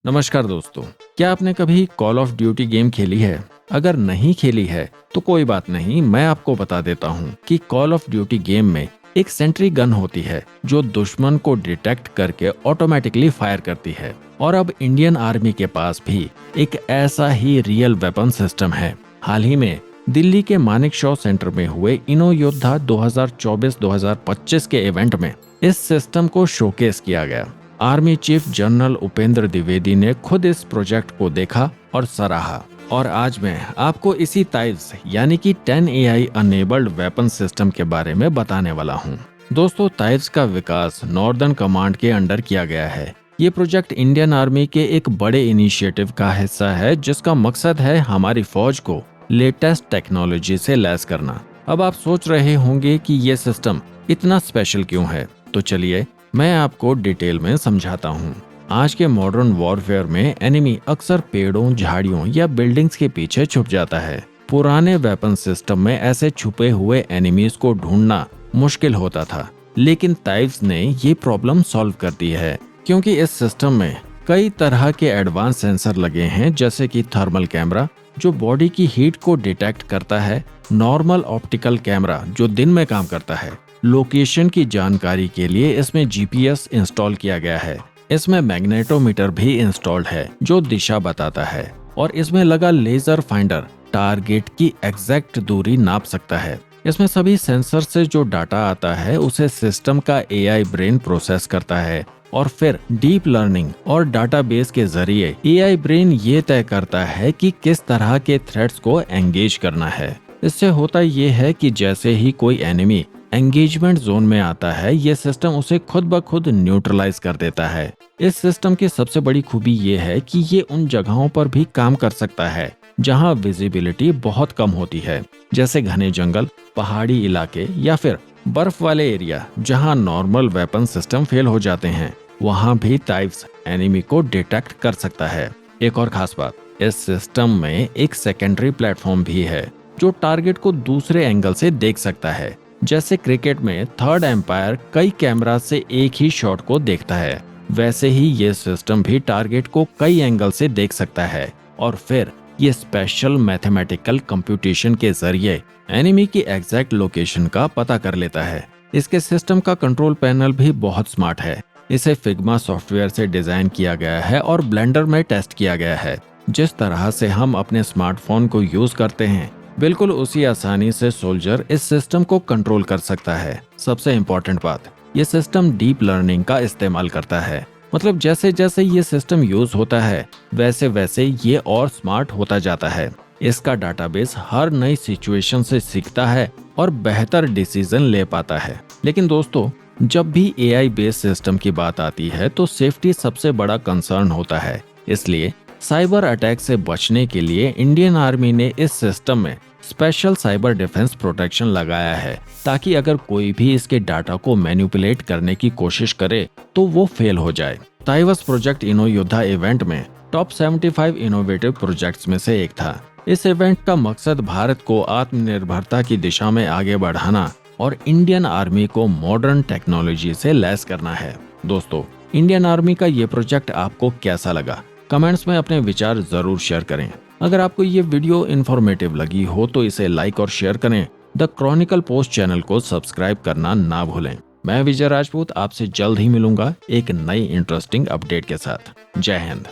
नमस्कार दोस्तों, क्या आपने कभी कॉल ऑफ ड्यूटी गेम खेली है? अगर नहीं खेली है तो कोई बात नहीं, मैं आपको बता देता हूँ कि कॉल ऑफ ड्यूटी गेम में एक सेंट्री गन होती है जो दुश्मन को डिटेक्ट करके ऑटोमेटिकली फायर करती है। और अब इंडियन आर्मी के पास भी एक ऐसा ही रियल वेपन सिस्टम है। हाल ही में दिल्ली के मानेकशॉ सेंटर में हुए इनो योद्धा 2024-2025 के इवेंट में इस सिस्टम को शोकेस किया गया। Army chief general Upendra Dwivedi ने खुद इस प्रोजेक्ट को देखा और सराहा। और आज मैं आपको इसी ताइव्स यानी कि 10 AI अनेबल्ड वेपन सिस्टम के बारे में बताने वाला हूँ। दोस्तों, ताइव्स का विकास नॉर्दर्न कमांड के अंडर किया गया है। ये प्रोजेक्ट इंडियन आर्मी के एक बड़े इनिशिएटिव का हिस्सा है जिसका मकसद है हमारी फौज को लेटेस्ट टेक्नोलॉजी से लैस करना। अब आप सोच रहे होंगे कि ये सिस्टम इतना स्पेशल क्यों है, तो चलिए मैं आपको डिटेल में समझाता हूँ। आज के मॉडर्न वॉरफेयर में एनिमी अक्सर पेड़ों, झाड़ियों या बिल्डिंग्स के पीछे छुप जाता है। पुराने वेपन सिस्टम में ऐसे छुपे हुए एनिमीज को ढूंढना मुश्किल होता था, लेकिन ताइव्स ने ये प्रॉब्लम सॉल्व कर दी है, क्योंकि इस सिस्टम में कई तरह के एडवांस सेंसर लगे हैं, जैसे कि थर्मल कैमरा जो बॉडी की हीट को डिटेक्ट करता है, नॉर्मल ऑप्टिकल कैमरा जो दिन में काम करता है, लोकेशन की जानकारी के लिए इसमें GPS इंस्टॉल किया गया है, इसमें मैग्नेटोमीटर भी इंस्टॉल्ड है जो दिशा बताता है, और इसमें लगा लेजर फाइंडर टारगेट की एग्जैक्ट दूरी नाप सकता है। इसमें सभी सेंसर से जो डाटा आता है उसे सिस्टम का AI ब्रेन प्रोसेस करता है, और फिर डीप लर्निंग और डाटाबेस के जरिए AI ब्रेन ये तय करता है कि किस तरह के थ्रेट्स को एंगेज करना है। इससे होता ये है कि जैसे ही कोई एनिमी एंगेजमेंट जोन में आता है, ये सिस्टम उसे खुद ब खुद न्यूट्रलाइज कर देता है। इस सिस्टम की सबसे बड़ी खूबी ये है कि ये उन जगहों पर भी काम कर सकता है जहां विजिबिलिटी बहुत कम होती है, जैसे घने जंगल, पहाड़ी इलाके या फिर बर्फ वाले एरिया जहां नॉर्मल वेपन सिस्टम फेल हो जाते हैं। वहां भी ताइव्स एनिमी को डिटेक्ट कर सकता है। एक और खास बात, इस सिस्टम में एक सेकेंडरी प्लेटफॉर्म भी है जो टारगेट को दूसरे एंगल से देख सकता है। जैसे क्रिकेट में थर्ड एम्पायर कई कैमरा से एक ही शॉट को देखता है, वैसे ही ये सिस्टम भी टारगेट को कई एंगल से देख सकता है, और फिर ये स्पेशल मैथमेटिकल कंप्यूटेशन के जरिए एनिमी की एग्जैक्ट लोकेशन का पता कर लेता है। इसके सिस्टम का कंट्रोल पैनल भी बहुत स्मार्ट है। इसे फिग्मा सॉफ्टवेयर से डिजाइन किया गया है और ब्लेंडर में टेस्ट किया गया है। जिस तरह से हम अपने स्मार्टफोन को यूज करते हैं, बिल्कुल उसी आसानी से सोल्जर इस सिस्टम को कंट्रोल कर सकता है। सबसे इम्पोर्टेंट बात, ये सिस्टम डीप लर्निंग का इस्तेमाल करता है। मतलब जैसे जैसे ये सिस्टम यूज होता है वैसे वैसे ये और स्मार्ट होता जाता है। इसका डाटाबेस हर नई सिचुएशन से सीखता है और बेहतर डिसीजन ले पाता है। लेकिन दोस्तों, जब भी AI बेस्ड सिस्टम की बात आती है तो सेफ्टी सबसे बड़ा कंसर्न होता है। इसलिए साइबर अटैक से बचने के लिए इंडियन आर्मी ने इस सिस्टम में स्पेशल साइबर डिफेंस प्रोटेक्शन लगाया है, ताकि अगर कोई भी इसके डाटा को मैनिपुलेट करने की कोशिश करे तो वो फेल हो जाए। ताइव्स प्रोजेक्ट इनो योद्धा इवेंट में टॉप 75 इनोवेटिव प्रोजेक्ट्स में से एक था। इस इवेंट का मकसद भारत को आत्मनिर्भरता की दिशा में आगे बढ़ाना और इंडियन आर्मी को मॉडर्न टेक्नोलॉजी से लैस करना है। दोस्तों, इंडियन आर्मी का ये प्रोजेक्ट आपको कैसा लगा? कमेंट्स में अपने विचार जरूर शेयर करें। अगर आपको ये वीडियो इन्फॉर्मेटिव लगी हो तो इसे लाइक और शेयर करें। द क्रॉनिकल पोस्ट चैनल को सब्सक्राइब करना ना भूलें। मैं विजय राजपूत आपसे जल्द ही मिलूंगा एक नई इंटरेस्टिंग अपडेट के साथ। जय हिंद।